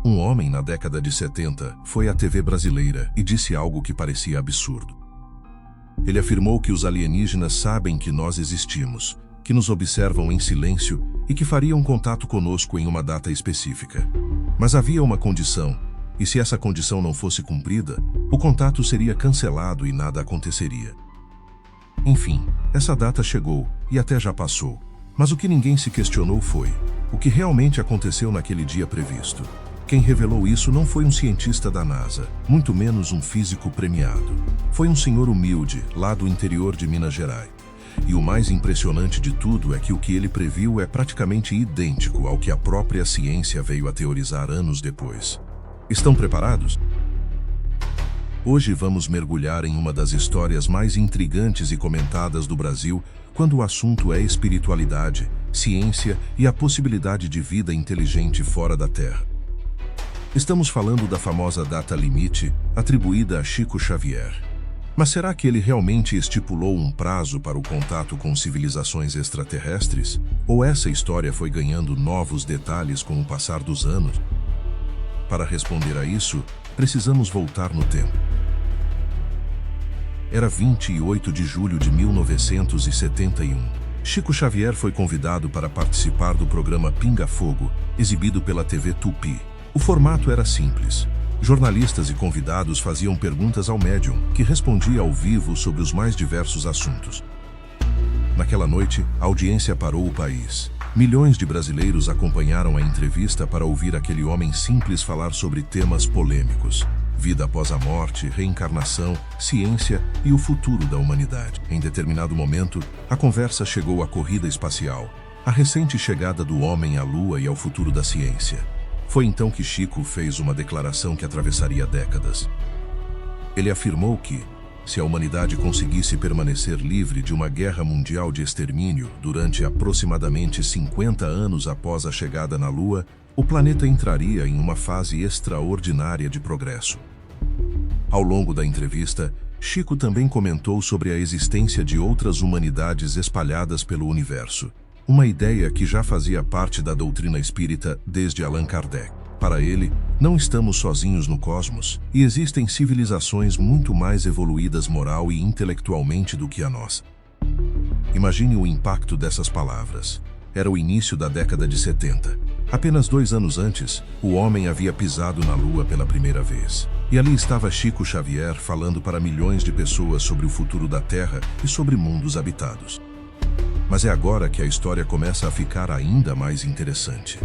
Um homem na década de 70 foi à TV brasileira e disse algo que parecia absurdo. Ele afirmou que os alienígenas sabem que nós existimos, que nos observam em silêncio e que fariam contato conosco em uma data específica. Mas havia uma condição, e se essa condição não fosse cumprida, o contato seria cancelado e nada aconteceria. Enfim, essa data chegou e até já passou. Mas o que ninguém se questionou foi o que realmente aconteceu naquele dia previsto. Quem revelou isso não foi um cientista da NASA, muito menos um físico premiado. Foi um senhor humilde, lá do interior de Minas Gerais. E o mais impressionante de tudo é que o que ele previu é praticamente idêntico ao que a própria ciência veio a teorizar anos depois. Estão preparados? Hoje vamos mergulhar em uma das histórias mais intrigantes e comentadas do Brasil quando o assunto é espiritualidade, ciência e a possibilidade de vida inteligente fora da Terra. Estamos falando da famosa data limite atribuída a Chico Xavier. Mas será que ele realmente estipulou um prazo para o contato com civilizações extraterrestres? Ou essa história foi ganhando novos detalhes com o passar dos anos? Para responder a isso, precisamos voltar no tempo. Era 28 de julho de 1971. Chico Xavier foi convidado para participar do programa Pinga Fogo, exibido pela TV Tupi. O formato era simples. Jornalistas e convidados faziam perguntas ao médium, que respondia ao vivo sobre os mais diversos assuntos. Naquela noite, a audiência parou o país. Milhões de brasileiros acompanharam a entrevista para ouvir aquele homem simples falar sobre temas polêmicos: vida após a morte, reencarnação, ciência e o futuro da humanidade. Em determinado momento, a conversa chegou à corrida espacial, a recente chegada do homem à Lua e ao futuro da ciência. Foi então que Chico fez uma declaração que atravessaria décadas. Ele afirmou que, se a humanidade conseguisse permanecer livre de uma guerra mundial de extermínio durante aproximadamente 50 anos após a chegada na Lua, o planeta entraria em uma fase extraordinária de progresso. Ao longo da entrevista, Chico também comentou sobre a existência de outras humanidades espalhadas pelo universo. Uma ideia que já fazia parte da doutrina espírita desde Allan Kardec. Para ele, não estamos sozinhos no cosmos, e existem civilizações muito mais evoluídas moral e intelectualmente do que a nossa. Imagine o impacto dessas palavras. Era o início da década de 70. Apenas 2 anos antes, o homem havia pisado na Lua pela primeira vez. E ali estava Chico Xavier falando para milhões de pessoas sobre o futuro da Terra e sobre mundos habitados. Mas é agora que a história começa a ficar ainda mais interessante.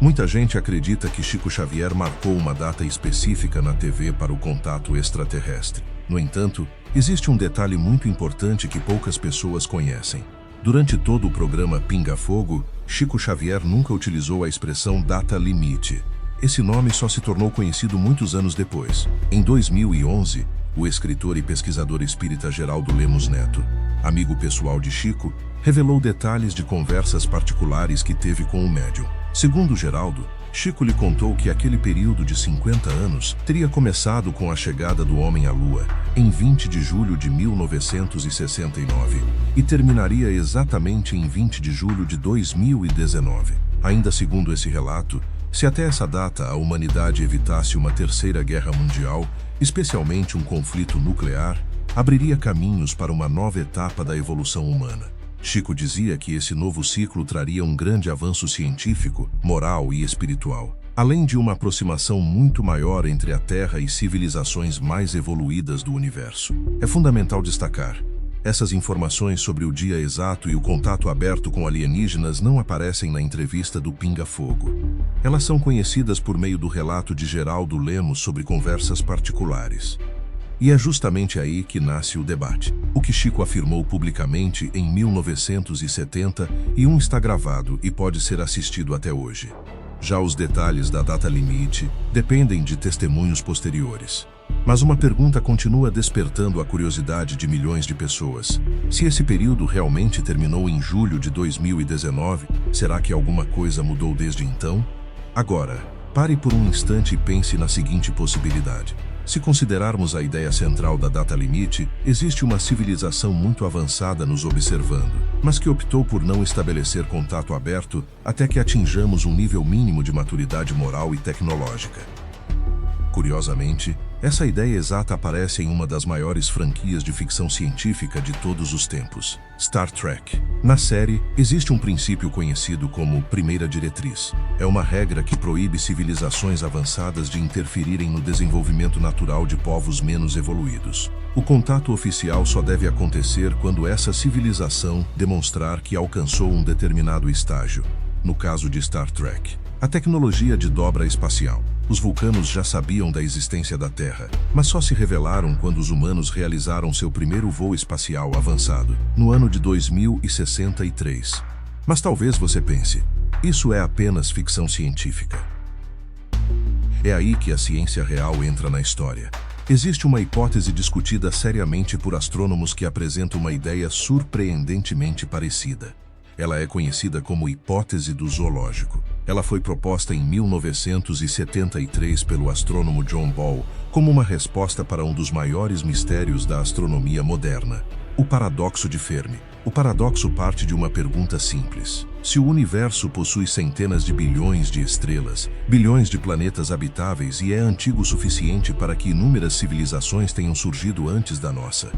Muita gente acredita que Chico Xavier marcou uma data específica na TV para o contato extraterrestre. No entanto, existe um detalhe muito importante que poucas pessoas conhecem. Durante todo o programa Pinga Fogo, Chico Xavier nunca utilizou a expressão data limite. Esse nome só se tornou conhecido muitos anos depois. Em 2011, o escritor e pesquisador espírita Geraldo Lemos Neto, amigo pessoal de Chico, revelou detalhes de conversas particulares que teve com o médium. Segundo Geraldo, Chico lhe contou que aquele período de 50 anos teria começado com a chegada do homem à Lua, em 20 de julho de 1969, e terminaria exatamente em 20 de julho de 2019. Ainda segundo esse relato, se até essa data a humanidade evitasse uma terceira guerra mundial, especialmente um conflito nuclear, abriria caminhos para uma nova etapa da evolução humana. Chico dizia que esse novo ciclo traria um grande avanço científico, moral e espiritual, além de uma aproximação muito maior entre a Terra e civilizações mais evoluídas do universo. É fundamental destacar: essas informações sobre o dia exato e o contato aberto com alienígenas não aparecem na entrevista do Pinga Fogo. Elas são conhecidas por meio do relato de Geraldo Lemos sobre conversas particulares. E é justamente aí que nasce o debate. O que Chico afirmou publicamente em 1970 está gravado e pode ser assistido até hoje. Já os detalhes da data limite dependem de testemunhos posteriores. Mas uma pergunta continua despertando a curiosidade de milhões de pessoas. Se esse período realmente terminou em julho de 2019, será que alguma coisa mudou desde então? Agora, pare por um instante e pense na seguinte possibilidade. Se considerarmos a ideia central da data limite, existe uma civilização muito avançada nos observando, mas que optou por não estabelecer contato aberto até que atinjamos um nível mínimo de maturidade moral e tecnológica. Curiosamente, essa ideia exata aparece em uma das maiores franquias de ficção científica de todos os tempos, Star Trek. Na série, existe um princípio conhecido como primeira diretriz. É uma regra que proíbe civilizações avançadas de interferirem no desenvolvimento natural de povos menos evoluídos. O contato oficial só deve acontecer quando essa civilização demonstrar que alcançou um determinado estágio. No caso de Star Trek, a tecnologia de dobra espacial. Os vulcanos já sabiam da existência da Terra, mas só se revelaram quando os humanos realizaram seu primeiro voo espacial avançado, no ano de 2063. Mas talvez você pense, isso é apenas ficção científica. É aí que a ciência real entra na história. Existe uma hipótese discutida seriamente por astrônomos que apresenta uma ideia surpreendentemente parecida. Ela é conhecida como hipótese do zoológico. Ela foi proposta em 1973 pelo astrônomo John Ball como uma resposta para um dos maiores mistérios da astronomia moderna, o paradoxo de Fermi. O paradoxo parte de uma pergunta simples. Se o universo possui centenas de bilhões de estrelas, bilhões de planetas habitáveis e é antigo o suficiente para que inúmeras civilizações tenham surgido antes da nossa,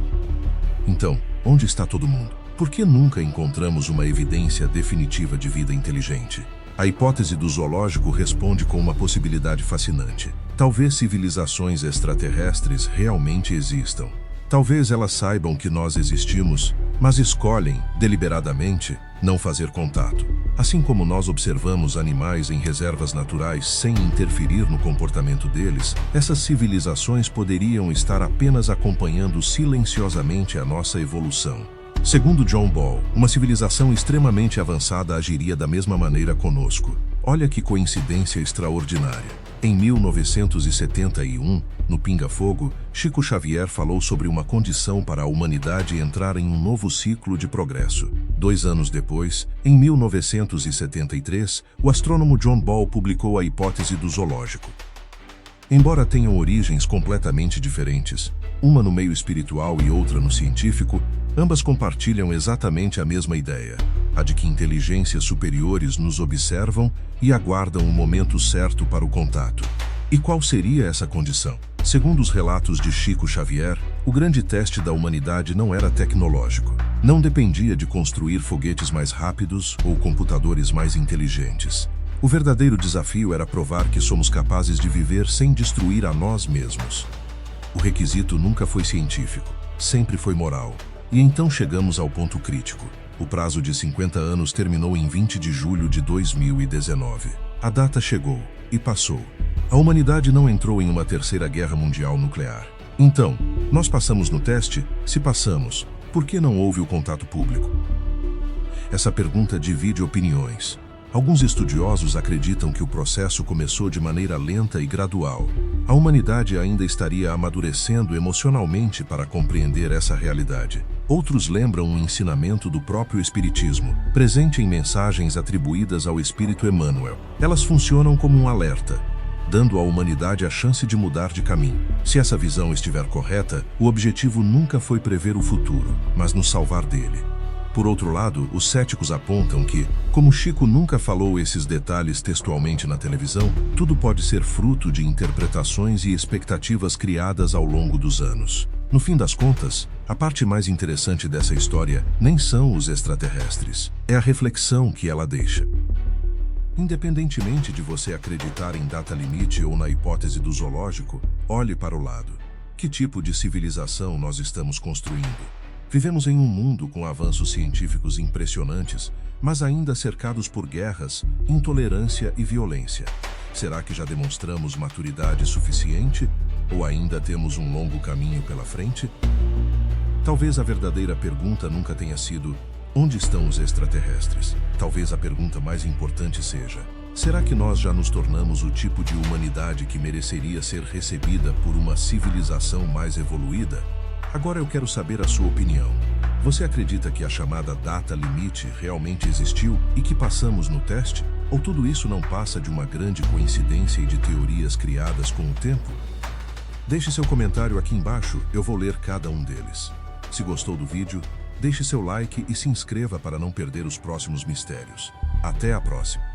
então, onde está todo mundo? Por que nunca encontramos uma evidência definitiva de vida inteligente? A hipótese do zoológico responde com uma possibilidade fascinante. Talvez civilizações extraterrestres realmente existam. Talvez elas saibam que nós existimos, mas escolhem, deliberadamente, não fazer contato. Assim como nós observamos animais em reservas naturais sem interferir no comportamento deles, essas civilizações poderiam estar apenas acompanhando silenciosamente a nossa evolução. Segundo John Ball, uma civilização extremamente avançada agiria da mesma maneira conosco. Olha que coincidência extraordinária. Em 1971, no Pinga Fogo, Chico Xavier falou sobre uma condição para a humanidade entrar em um novo ciclo de progresso. 2 anos depois, em 1973, o astrônomo John Ball publicou a hipótese do zoológico. Embora tenham origens completamente diferentes, uma no meio espiritual e outra no científico, ambas compartilham exatamente a mesma ideia, a de que inteligências superiores nos observam e aguardam o momento certo para o contato. E qual seria essa condição? Segundo os relatos de Chico Xavier, o grande teste da humanidade não era tecnológico. Não dependia de construir foguetes mais rápidos ou computadores mais inteligentes. O verdadeiro desafio era provar que somos capazes de viver sem destruir a nós mesmos. O requisito nunca foi científico, sempre foi moral. E então chegamos ao ponto crítico. O prazo de 50 anos terminou em 20 de julho de 2019. A data chegou e passou. A humanidade não entrou em uma terceira guerra mundial nuclear. Então, nós passamos no teste? Se passamos, por que não houve o contato público? Essa pergunta divide opiniões. Alguns estudiosos acreditam que o processo começou de maneira lenta e gradual. A humanidade ainda estaria amadurecendo emocionalmente para compreender essa realidade. Outros lembram um ensinamento do próprio Espiritismo, presente em mensagens atribuídas ao Espírito Emmanuel. Elas funcionam como um alerta, dando à humanidade a chance de mudar de caminho. Se essa visão estiver correta, o objetivo nunca foi prever o futuro, mas nos salvar dele. Por outro lado, os céticos apontam que, como Chico nunca falou esses detalhes textualmente na televisão, tudo pode ser fruto de interpretações e expectativas criadas ao longo dos anos. No fim das contas, a parte mais interessante dessa história nem são os extraterrestres, é a reflexão que ela deixa. Independentemente de você acreditar em data limite ou na hipótese do zoológico, olhe para o lado. Que tipo de civilização nós estamos construindo? Vivemos em um mundo com avanços científicos impressionantes, mas ainda cercados por guerras, intolerância e violência. Será que já demonstramos maturidade suficiente? Ou ainda temos um longo caminho pela frente? Talvez a verdadeira pergunta nunca tenha sido: onde estão os extraterrestres? Talvez a pergunta mais importante seja: será que nós já nos tornamos o tipo de humanidade que mereceria ser recebida por uma civilização mais evoluída? Agora eu quero saber a sua opinião. Você acredita que a chamada data limite realmente existiu e que passamos no teste? Ou tudo isso não passa de uma grande coincidência e de teorias criadas com o tempo? Deixe seu comentário aqui embaixo, eu vou ler cada um deles. Se gostou do vídeo, deixe seu like e se inscreva para não perder os próximos mistérios. Até a próxima!